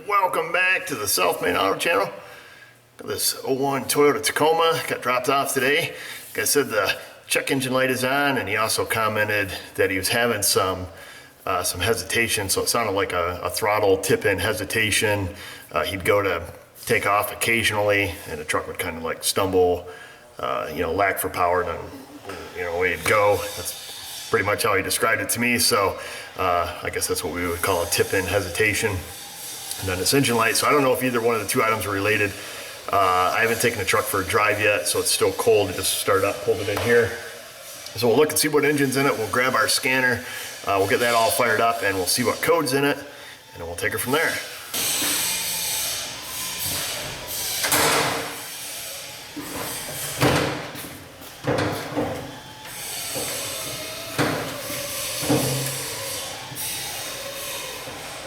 Welcome back to the Self-Made Auto channel. Got this 01 Toyota Tacoma, got dropped off today. Like I said, the check engine light is on, and he also commented that he was having some hesitation, so it sounded like a throttle tip-in hesitation. He'd go to take off occasionally, and the truck would kind of like stumble, lack for power, and then, away it'd go. That's pretty much how he described it to me, so I guess that's what we would call a tip-in hesitation. And then this engine light, so I don't know if either one of the two items are related. I haven't taken the truck for a drive yet, so it's still cold. It just started up, pulled it in here. So we'll look and see what engine's in it. We'll grab our scanner, we'll get that all fired up, and we'll see what code's in it, and then we'll take it from there.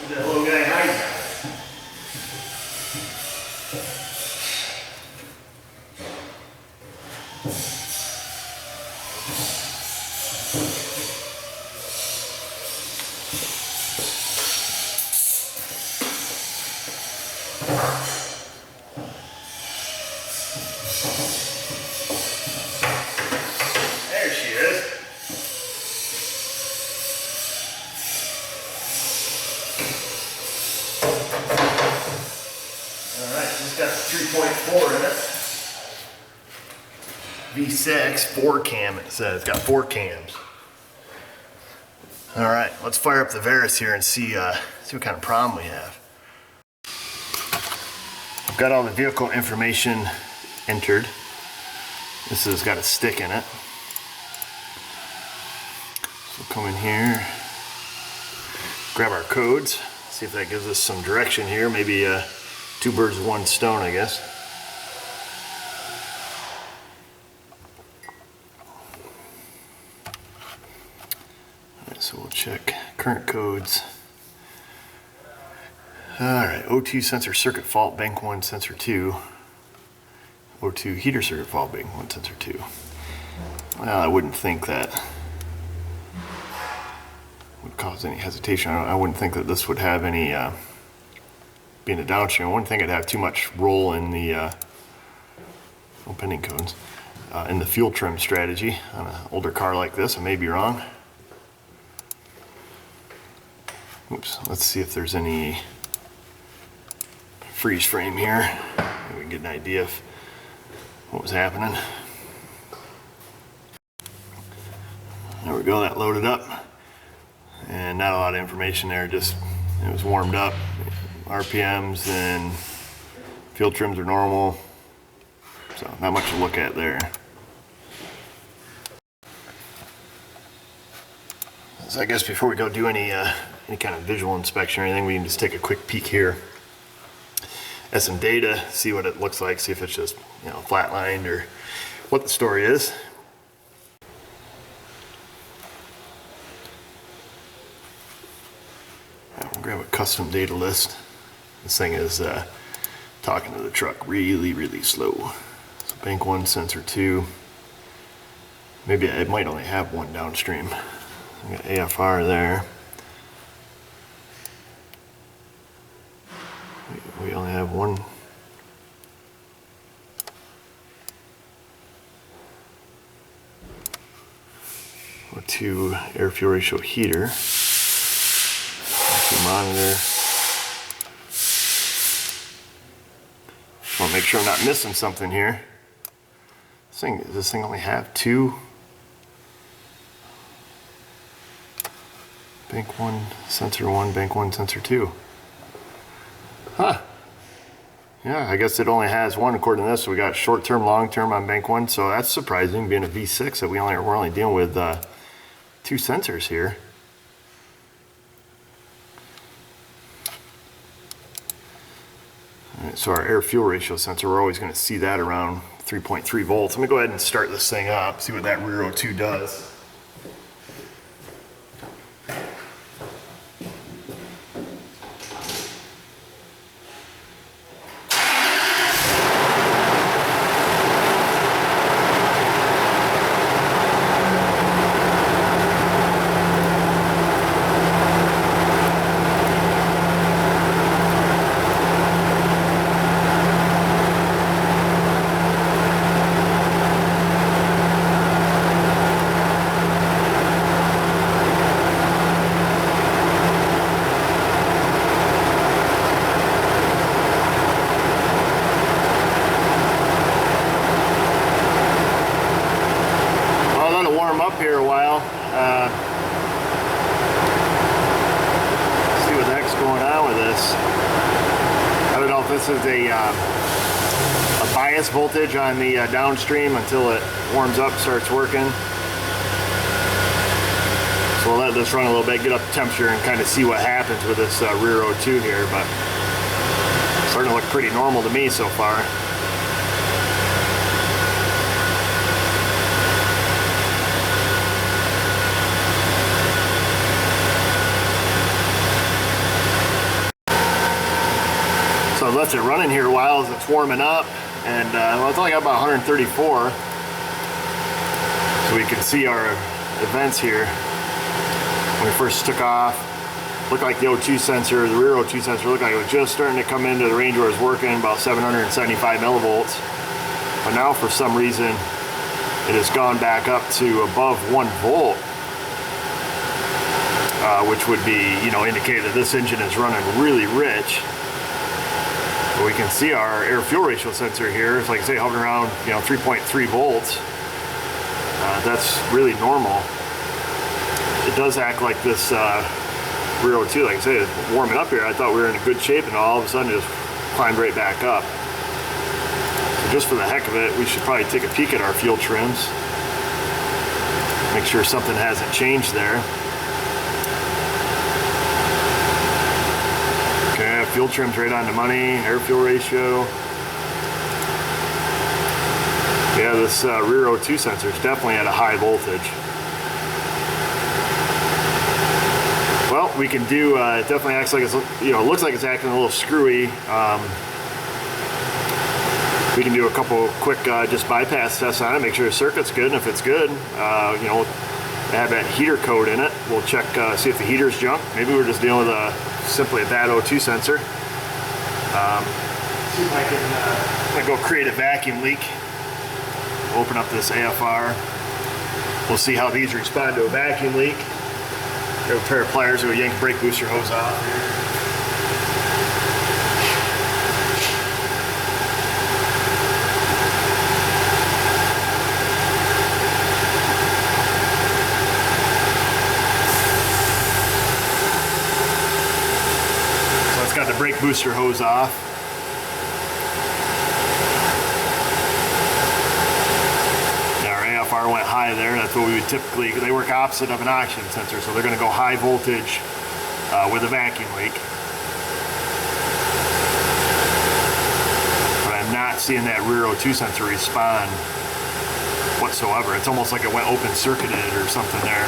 That little guy hiding. There she is. Alright, she's got the 3.4 in it. V-6, 4 cam it says, it's got 4 cams. Alright, let's fire up the Varus here and see what kind of problem we have. I've got all the vehicle information entered. This has got a stick in it. So we'll come in here, grab our codes, see if that gives us some direction here. Maybe 2 birds with 1 stone, I guess. Alright, so we'll check current codes. Alright, O2 sensor circuit fault, bank 1, sensor 2. O2 heater circuit fault, bank 1, sensor 2. Well, I wouldn't think that would cause any hesitation. I wouldn't think that this would have any, being a downstream, I wouldn't think it'd have too much role in the, pending codes, in the fuel trim strategy on an older car like this. I may be wrong. Oops, let's see if there's any freeze frame here. Maybe we can get an idea of what was happening. There we go, that loaded up. And not a lot of information there, just it was warmed up. RPMs and fuel trims are normal. So not much to look at there. So I guess before we go do any kind of visual inspection or anything, we can just take a quick peek here at some data, see what it looks like, see if it's just flatlined or what the story is. We'll grab a custom data list. This thing is talking to the truck really slow. So bank 1, sensor 2. Maybe it might only have 1 downstream. We got AFR there. We only have 1. Or 2 air fuel ratio heater. 2 monitor. Want to make sure I'm not missing something here. Does this thing only have 2? Bank 1, sensor 1, bank 1, sensor 2. Huh. Yeah, I guess it only has 1 according to this. So we got short-term, long-term on bank 1. So that's surprising, being a V6, that we're only dealing with 2 sensors here. All right, so our air fuel ratio sensor, we're always going to see that around 3.3 volts. Let me go ahead and start this thing up, see what that rear O2 does. this is a bias voltage on the downstream until it warms up, starts working. So we'll let this run a little bit, get up the temperature, and kind of see what happens with this rear O2 here. But it's starting to look pretty normal to me so far. So I left it running here a while as it's warming up, and well, it's only got about 134. So we can see our events here. When we first took off, looked like the O2 sensor, the rear O2 sensor, looked like it was just starting to come into the range where it was working, about 775 millivolts. But now for some reason, it has gone back up to above 1 volt, which would be, you know, indicate that this engine is running really rich. But we can see our air-fuel ratio sensor here. It's like I say, hovering around, you know, 3.3 volts. That's really normal. It does act like this rear O2, like I say, it's warming up here. I thought we were in good shape, and all of a sudden it just climbed right back up. So just for the heck of it, we should probably take a peek at our fuel trims. Make sure something hasn't changed there. Okay, fuel trim's right on the money, air-fuel ratio. Yeah, this rear O2 sensor is definitely at a high voltage. Well, we can do, it definitely acts like it's, you know, it looks like it's acting a little screwy. We can do a couple quick just bypass tests on it, make sure the circuit's good, and if it's good, you know, they have that heater code in it. We'll check, see if the heater's junk. Maybe we're just dealing with simply a bad O2 sensor. See if I can I'm gonna go create a vacuum leak. Open up this AFR. We'll see how these respond to a vacuum leak. Grab a pair of pliers, we'll yank the brake booster hose off here. So it's got the brake booster hose off. AFR went high there. That's what we would typically, they work opposite of an oxygen sensor, so they're going to go high voltage with a vacuum leak. But I'm not seeing that rear O2 sensor respond whatsoever. It's almost like it went open circuited or something there.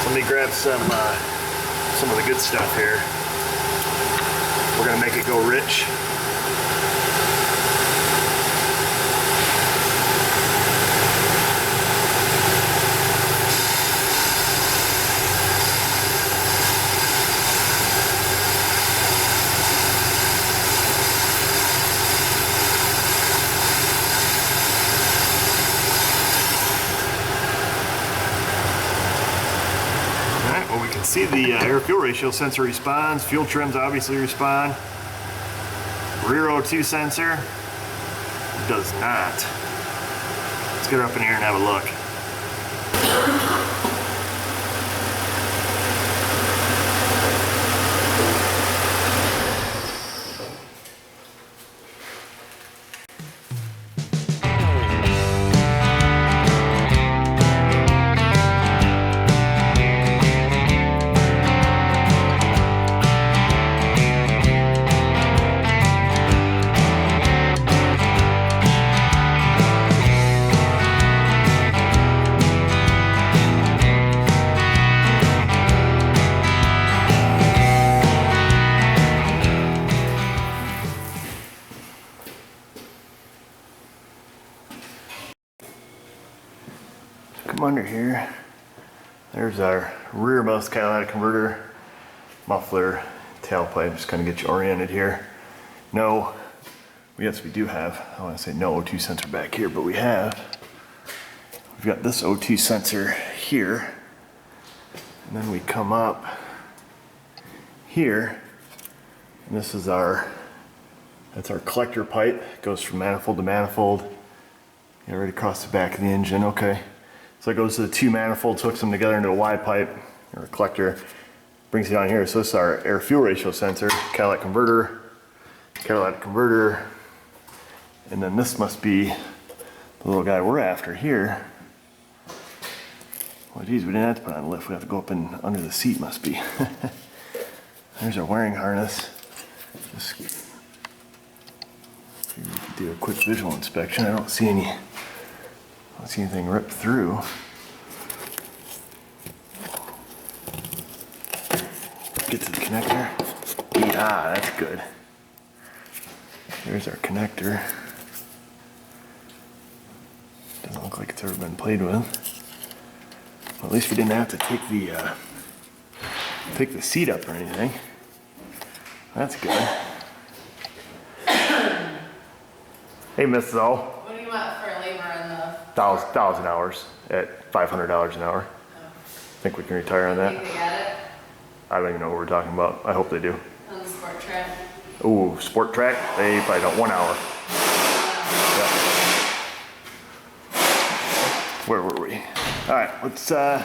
So let me grab some of the good stuff here. We're going to make it go rich. See the air-fuel ratio sensor responds, fuel trims obviously respond. Rear O2 sensor does not. Let's get her up in here and have a look. Come under here. There's our rearmost catalytic converter, muffler, tailpipe. Just kind of get you oriented here. No, yes, we do have, I want to say no O2 sensor back here, but we've got this O2 sensor here. And then we come up here, and this is that's our collector pipe. It goes from manifold to manifold. Yeah, right across the back of the engine, okay. So it goes to the two manifolds, hooks them together into a Y pipe, or a collector, brings it down here. So this is our air-fuel ratio sensor, catalytic converter, catalytic converter. And then this must be the little guy we're after here. Well, geez, we didn't have to put on a lift. We have to go up and under the seat, must be. There's our wiring harness. Just do a quick visual inspection. I don't see anything ripped through. Get to the connector. Yeah, that's good. There's our connector. Doesn't look like it's ever been played with. Well, at least we didn't have to take the seat up or anything. That's good. Hey, Mrs. O. What do you want for labor in the... 1,000 hours at $500 an hour. Oh. Think we can retire on that? Think they got it? I don't even know what we're talking about. I hope they do. On the sport track? Ooh, sport track? They probably don't 1 hour. Yeah. Where were we? All right, let's so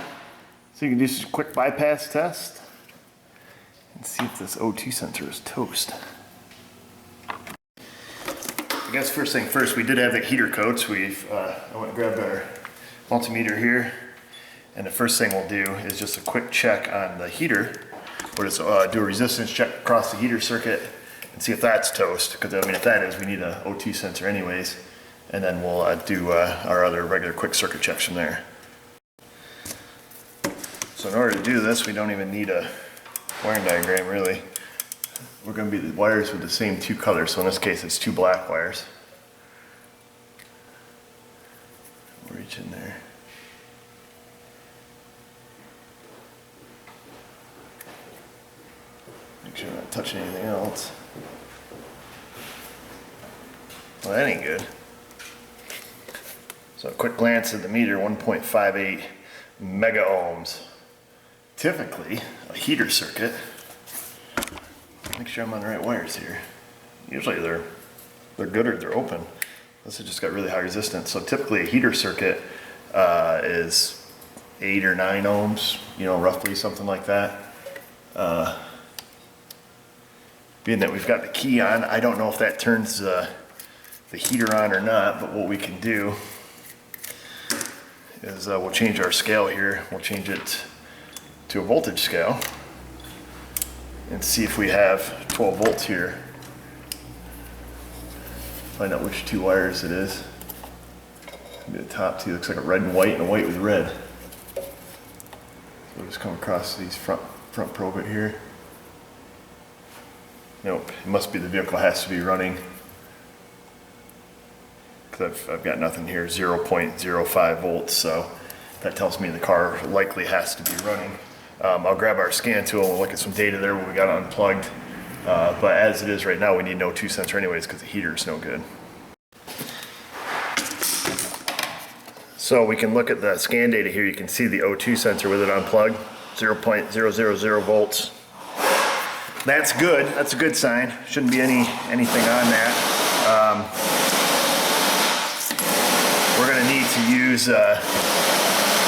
you can do some quick bypass test and see if this O2 sensor is toast. I guess first thing first, we did have the heater codes. I went and grabbed our multimeter here, and the first thing we'll do is just a quick check on the heater. We'll just do a resistance check across the heater circuit and see if that's toast, because I mean, if that is, we need an O2 sensor anyways, and then we'll do our other regular quick circuit checks from there. So in order to do this, we don't even need a wiring diagram really. We're going to be the wires with the same two colors, so in this case it's two black wires. We'll reach in there. Make sure I'm not touching anything else. Well, that ain't good. So a quick glance at the meter, 1.58 mega ohms. Typically, a heater circuit, make sure I'm on the right wires here. Usually they're good or they're open. This has just got really high resistance. So typically a heater circuit is 8 or 9 ohms, you know, roughly something like that. Being that we've got the key on, I don't know if that turns the heater on or not, but what we can do is we'll change our scale here. We'll change it to a voltage scale and see if we have 12 volts here. Find out which two wires it is. Maybe the top two looks like a red and a white with red. So we'll just come across these front probe right here. Nope, it must be the vehicle has to be running, because I've got nothing here, 0.05 volts, so that tells me the car likely has to be running. I'll grab our scan tool and we'll look at some data there when we got it unplugged. But as it is right now, we need no O2 sensor anyways because the heater is no good. So we can look at the scan data here. You can see the O2 sensor with it unplugged, 0.000 volts. That's good. That's a good sign. Shouldn't be anything on that. We're going to need to use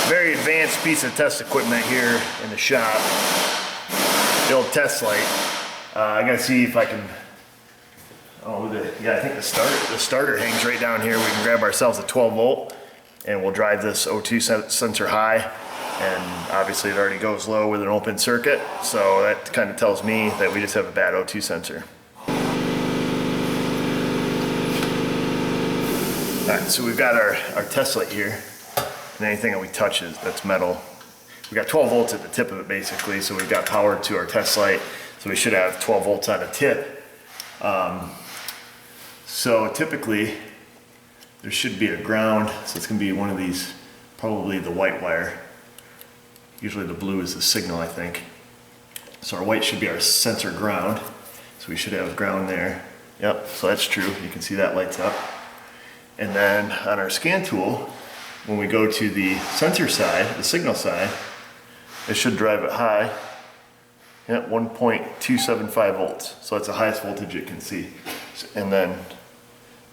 very advanced piece of test equipment here in the shop. The old test light. I gotta see if I can. Yeah, I think the starter hangs right down here. We can grab ourselves a 12 volt, and we'll drive this O2 sensor high. And obviously, it already goes low with an open circuit, so that kind of tells me that we just have a bad O2 sensor. All right, so we've got our test light here. And anything that we touch that's metal. We got 12 volts at the tip of it basically, so we've got power to our test light, so we should have 12 volts on the tip. So typically there should be a ground, so it's going to be one of these, probably the white wire. Usually the blue is the signal, I think. So our white should be our sensor ground, so we should have ground there. Yep, so that's true. You can see that lights up. And then on our scan tool, when we go to the sensor side, the signal side, it should drive it high at 1.275 volts. So that's the highest voltage it can see. And then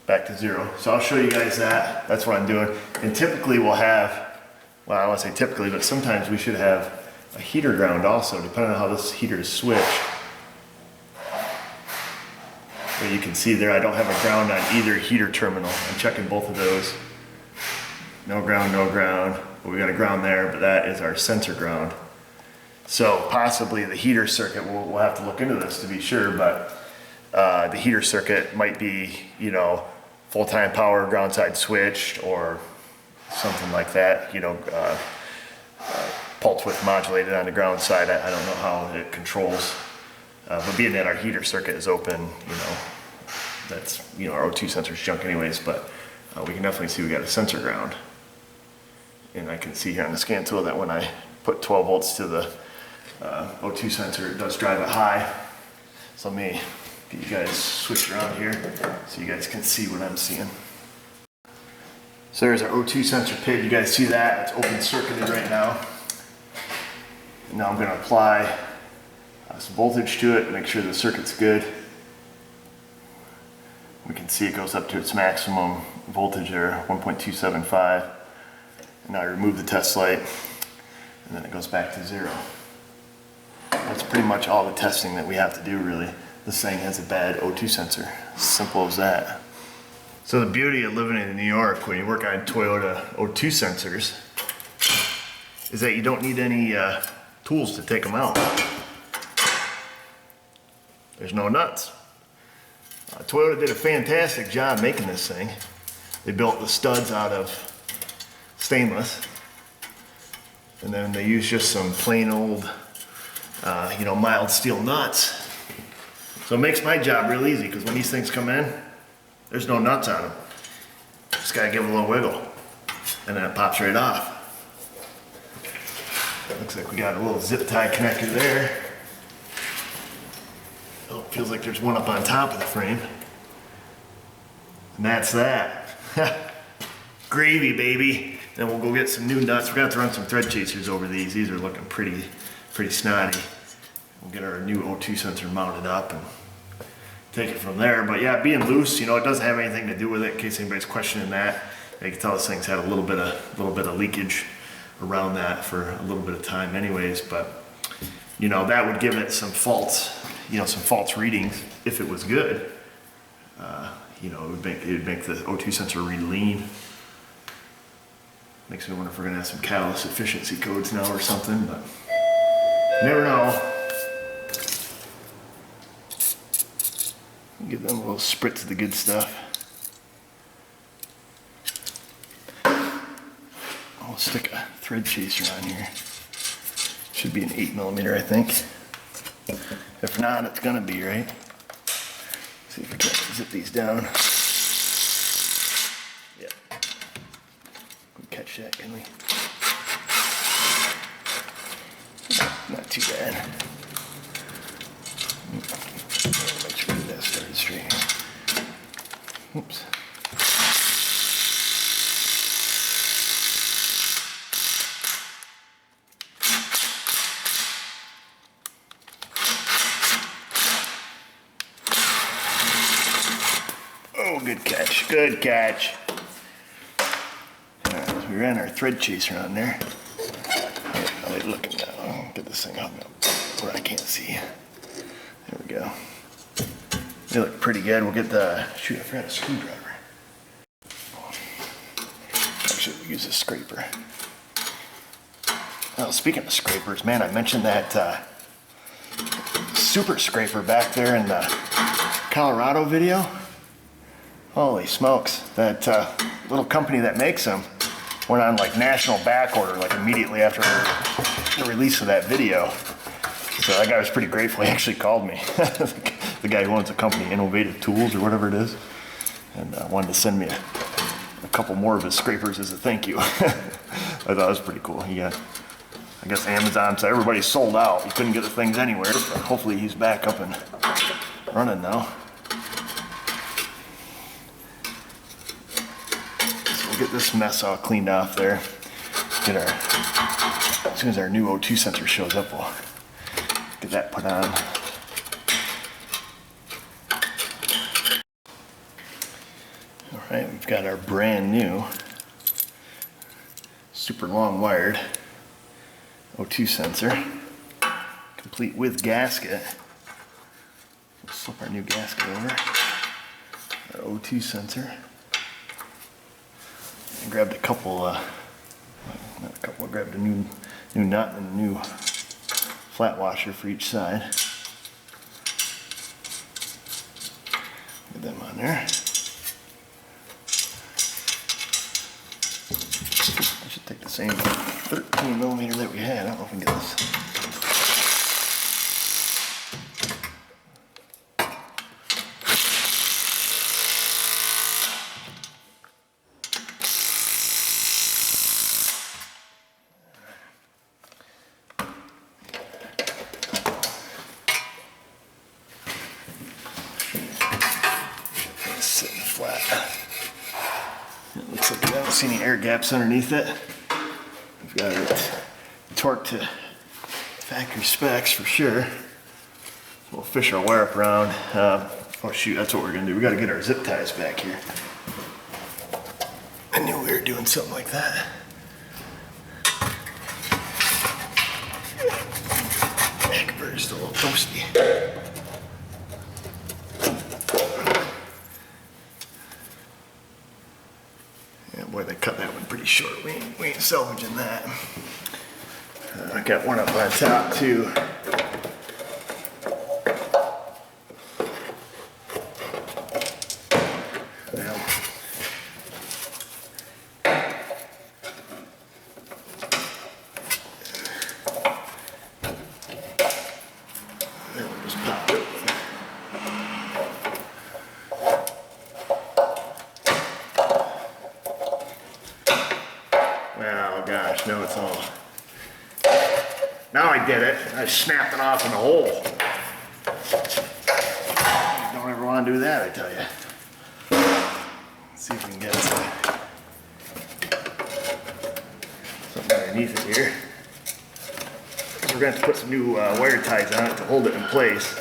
back to 0. So I'll show you guys that. That's what I'm doing. And typically we'll have, well, I don't want to say typically, but sometimes we should have a heater ground also, depending on how this heater is switched. But you can see there I don't have a ground on either heater terminal. I'm checking both of those. No ground, no ground. Well, we got a ground there, but that is our sensor ground. So possibly the heater circuit, we'll have to look into this to be sure, but the heater circuit might be, you know, full-time power ground side switched or something like that, you know, pulse width modulated on the ground side. I don't know how it controls, but being that our heater circuit is open, you know, that's, you know, our O2 sensor's junk anyways, but we can definitely see we got a sensor ground. And I can see here on the scan tool that when I put 12 volts to the O2 sensor, it does drive it high. So let me get you guys switched around here so you guys can see what I'm seeing. So there's our O2 sensor pit. You guys see that? It's open circuited right now. And now I'm going to apply some voltage to it, make sure the circuit's good. We can see it goes up to its maximum voltage there, 1.275. And now I remove the test light, and then it goes back to 0. That's pretty much all the testing that we have to do, really. This thing has a bad O2 sensor. Simple as that. So the beauty of living in New York when you work on Toyota O2 sensors is that you don't need any tools to take them out. There's no nuts. Toyota did a fantastic job making this thing. They built the studs out of stainless, and then they used just some plain old, you know, mild steel nuts. So it makes my job real easy because when these things come in, there's no nuts on them. Just gotta give them a little wiggle, and then it pops right off. Looks like we got a little zip tie connector there. Oh, feels like there's one up on top of the frame. And that's that. Gravy, baby. Then we'll go get some new nuts. We're gonna have to run some thread chasers over these. These are looking pretty snotty. We'll get our new O2 sensor mounted up and take it from there. But yeah, being loose, you know, it doesn't have anything to do with it. In case anybody's questioning that, you can tell this thing's had a little bit of leakage around that for a little bit of time, anyways. But you know, that would give it some false, you know, some false readings if it was good. You know, it would make the O2 sensor read lean. Makes me wonder if we're gonna have some catalyst efficiency codes now or something, but you never know. Give them a little spritz of the good stuff. I'll stick a thread chaser on here. Should be an 8mm, I think. If not, it's gonna be, right? See if we can zip these down. Yeah. We catch that, can we? Not too bad. Make sure that started straight. Oops. Oh, good catch, good catch. All right, so we ran our thread chaser on there. I'll be looking now. I'll get this thing hung up where I can't see. There we go. They look pretty good. We'll get the, shoot, I forgot a screwdriver. Actually, we'll use a scraper. Oh, speaking of scrapers, man, I mentioned that super scraper back there in the Colorado video. Holy smokes, that little company that makes them went on like national back order like immediately after the release of that video. So that guy was pretty grateful. He actually called me. The guy who owns the company, Innovative Tools or whatever it is, and wanted to send me a couple more of his scrapers as a thank you. I thought it was pretty cool. He got, I guess Amazon said everybody's sold out. He couldn't get the things anywhere, but hopefully he's back up and running now. Get this mess all cleaned off there. Get our, as soon as our new O2 sensor shows up, we'll get that put on. All right, we've got our brand new, super long wired O2 sensor, complete with gasket. We'll slip our new gasket over. our O2 sensor. And grabbed a couple, not a couple, I grabbed a new nut and a new flat washer for each side. Get them on there. I should take the same 13 millimeter that we had. I don't know if we can get this. Sitting flat. It looks like I don't see any air gaps underneath it. We've got it torqued to factory specs for sure. We'll fish our wire up around. Oh shoot, that's what we're gonna do. We gotta get our zip ties back here. I knew we were doing something like that. Converter's still a little toasty. Boy, they cut that one pretty short. We ain't salvaging that. I got one up on top too. Well, that one just popped open. Oh gosh, no, it's all. Now I did it. I snapped it off in the hole. Don't ever want to do that, I tell you. Let's see if we can get something underneath it here. We're going to have to put some new wire ties on it to hold it in place.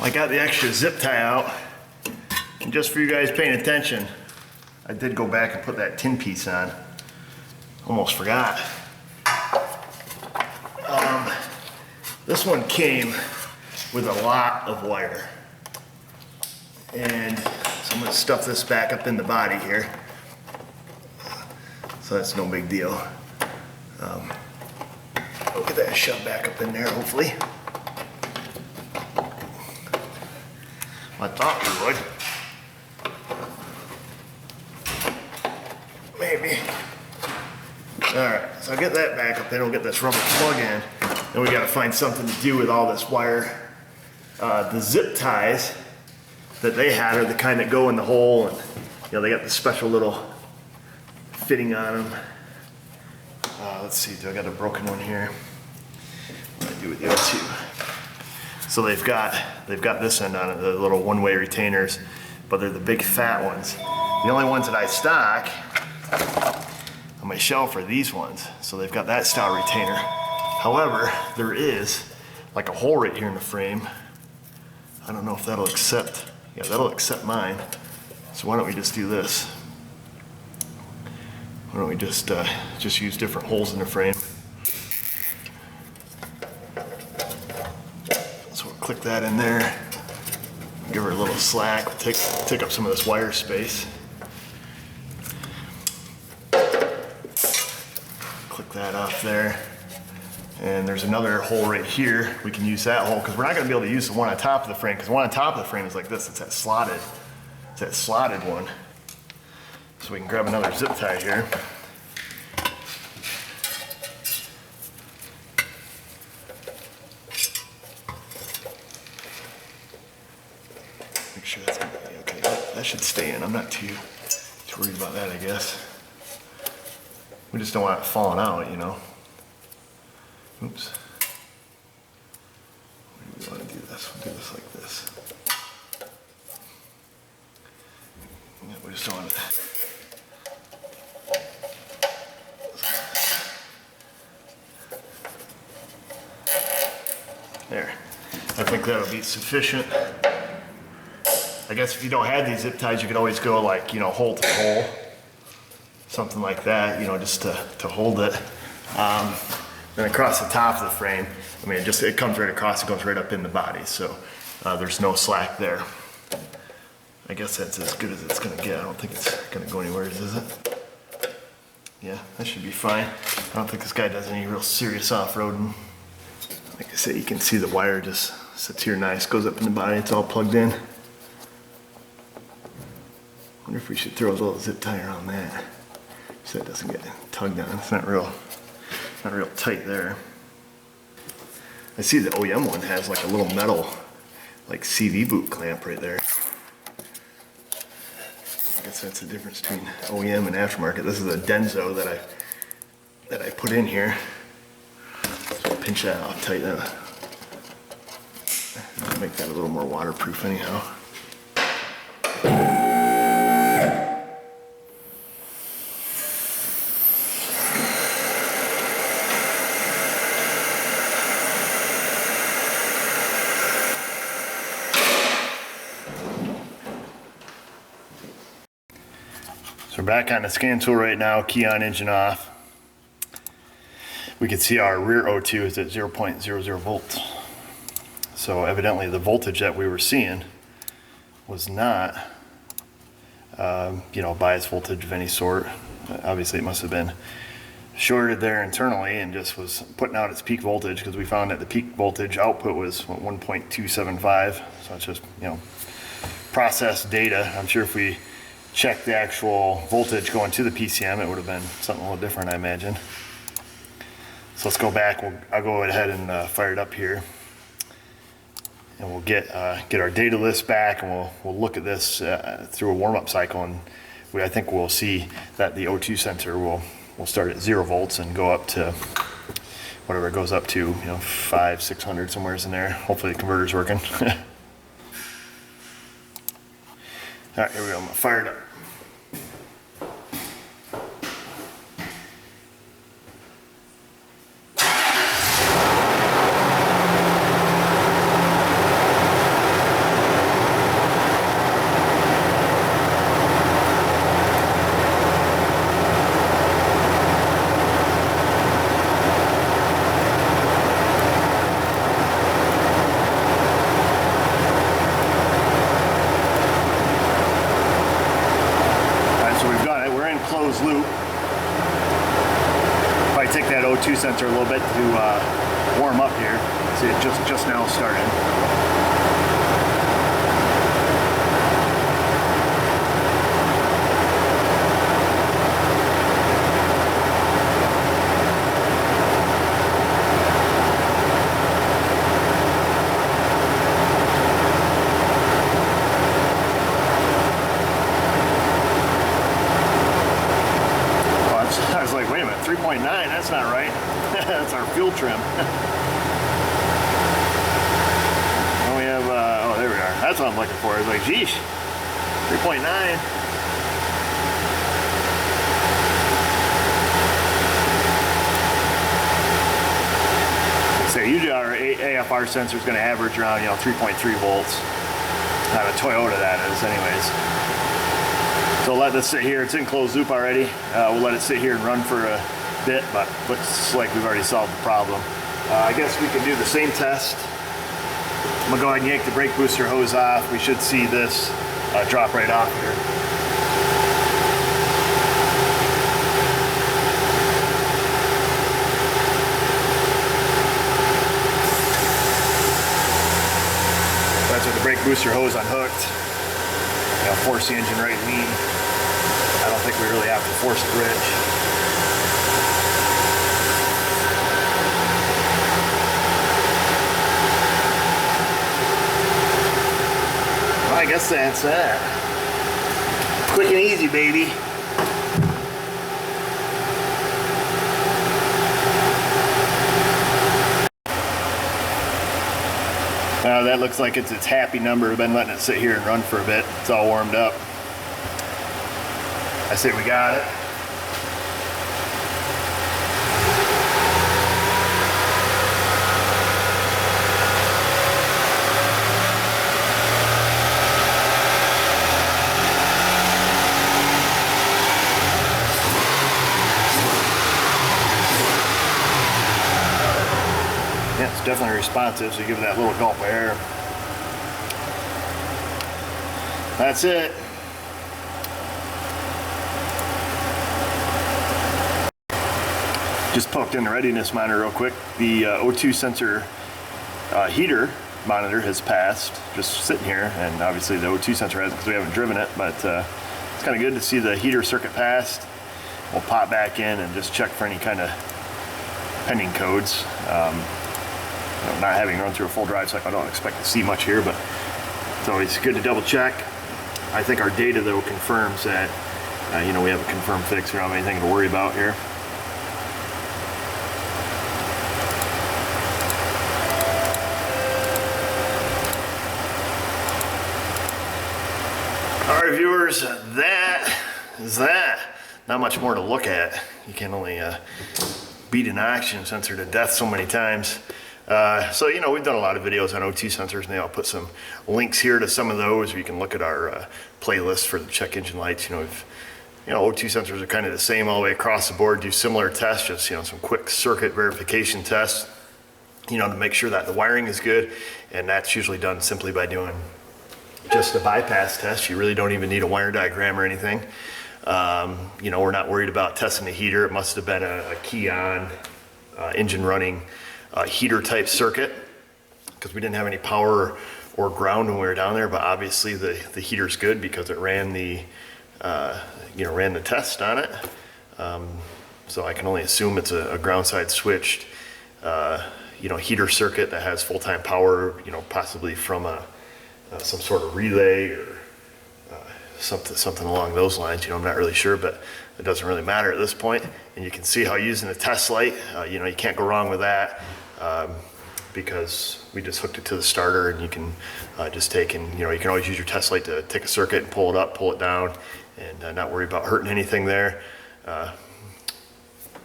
I got the extra zip tie out, and just for you guys paying attention, I did go back and put that tin piece on. Almost forgot. This one came with a lot of wire, and so I'm going to stuff this back up in the body here, so that's no big deal. We'll get that shoved back up in there, hopefully. I thought we would. Maybe. Alright, so I'll get that back up, then we'll get this rubber plug in. Then we gotta find something to do with all this wire. The zip ties that they had are the kind that go in the hole, and you know, they got the special little fitting on them. Let's see, do I got a broken one here? What do I do with the other two? So they've got this end on it, the little one-way retainers, but they're the big fat ones. The only ones that I stock on my shelf are these ones. So they've got that style retainer. However, there is like a hole right here in the frame. I don't know if that'll accept, yeah, that'll accept mine. So why don't we just do this? Why don't we just use different holes in the frame? Click that in there, give her a little slack, take up some of this wire space. Click that off there. And there's another hole right here. We can use that hole because we're not going to be able to use the one on top of the frame, because the one on top of the frame is like this. It's that slotted one. So we can grab another zip tie here. Make sure that's gonna be okay. That should stay in. I'm not too worried about that, I guess. We just don't want it falling out, you know. Oops. We want to do this. We'll do this like this. Yeah, we just don't want it. There. I think that'll be sufficient. I guess if you don't have these zip ties, you could always go like, you know, hole to hole. Something like that, you know, just to hold it. Then across the top of the frame, I mean, it comes right across, it goes right up in the body, so there's no slack there. I guess that's as good as it's gonna get. I don't think it's gonna go anywhere, is it? Yeah, that should be fine. I don't think this guy does any real serious off-roading. Like I said, you can see the wire just sits here nice, goes up in the body, it's all plugged in. Wonder if we should throw a little zip tie on that, so it doesn't get tugged on. It's not real tight there. I see the OEM one has like a little metal, like CV boot clamp right there. I guess that's the difference between OEM and aftermarket. This is a Denso that I put in here. So pinch that off tight. I'll make that a little more waterproof anyhow. So we're back on the scan tool right now, key on, engine off. We can see our rear O2 is at 0.00 volts. So evidently the voltage that we were seeing was not, bias voltage of any sort. Obviously it must have been shorted there internally and just was putting out its peak voltage, because we found that the peak voltage output was 1.275. So it's just, process data. I'm sure if we check the actual voltage going to the PCM, it would have been something a little different, I imagine. So let's go back. I'll go ahead and fire it up here, and we'll get our data list back, and we'll look at this through a warm-up cycle, and I think we'll see that the O2 sensor will start at 0 volts and go up to whatever it goes up to, 500, 600, somewhere in there. Hopefully the converter's working. All right, here we go. I'm gonna fire it up. Closed loop. If I take that O2 sensor a little bit to warm up here, see it just now started. I was like, wait a minute, 3.9, that's not right. That's our fuel trim. And we have, oh, there we are. That's what I'm looking for. I was like, geesh, 3.9. So usually our AFR sensor is going to average around, 3.3 volts. On a Toyota, that is, anyways. So let this sit here. It's in closed loop already. We'll let it sit here and run for a bit, but looks like we've already solved the problem. I guess we can do the same test. I'm gonna go ahead and yank the brake booster hose off. We should see this drop right off here. That's with the brake booster hose unhooked. Force the engine right lean. I don't think we really have to force it rich. Well, I guess that's that. Quick and easy, baby. That looks like it's its happy number. I've been letting it sit here and run for a bit. It's all warmed up. I say we got it. definitely responsive, so you give it that little gulp of air. That's it. Just poked in the readiness monitor real quick. The O2 sensor heater monitor has passed, just sitting here, and obviously the O2 sensor hasn't because we haven't driven it, but it's kind of good to see the heater circuit passed. We'll pop back in and just check for any kind of pending codes. Not having run through a full drive cycle, I don't expect to see much here, but it's always good to double check. I think our data though confirms that we have a confirmed fix. We don't have anything to worry about here. All right, viewers, that is that. Not much more to look at. You can only beat an oxygen sensor to death so many times. So we've done a lot of videos on O2 sensors, and I'll put some links here to some of those, where you can look at our playlist for the check engine lights. O2 sensors are kind of the same all the way across the board. Do similar tests, just some quick circuit verification tests, to make sure that the wiring is good, and that's usually done simply by doing just a bypass test. You really don't even need a wire diagram or anything. We're not worried about testing the heater. It must have been a key on engine running heater type circuit, because we didn't have any power or ground when we were down there, but obviously the heater's good because it ran the ran the test on it. So I can only assume it's a ground side switched heater circuit that has full-time power, possibly from some sort of relay or something along those lines. I'm not really sure, but it doesn't really matter at this point. And you can see how using a test light, you can't go wrong with that, because we just hooked it to the starter, and you can just take and, you can always use your test light to take a circuit and pull it up, pull it down, and not worry about hurting anything there.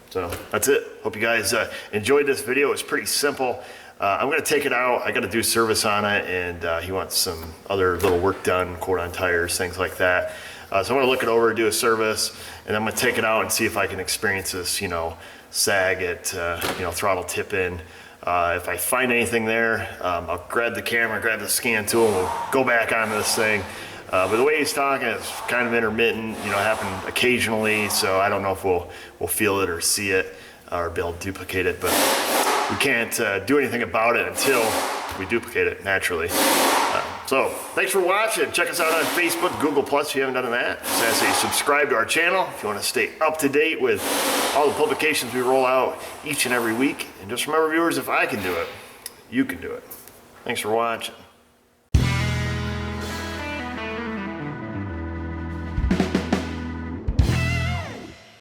So that's it. Hope you guys enjoyed this video. It's pretty simple. I'm going to take it out. I got to do service on it, and he wants some other little work done, quote on tires, things like that. So I'm going to look it over, do a service, and I'm going to take it out and see if I can experience this, sag at, throttle tip in. If I find anything there, I'll grab the camera, grab the scan tool, and we'll go back onto this thing. But the way he's talking, it's kind of intermittent, happen occasionally, so I don't know if we'll feel it or see it or be able to duplicate it, but we can't do anything about it until we duplicate it naturally. So thanks for watching. Check us out on Facebook, Google+, if you haven't done that. Just ask that you subscribe to our channel if you want to stay up to date with all the publications we roll out each and every week. And just remember, viewers, if I can do it, you can do it. Thanks for watching.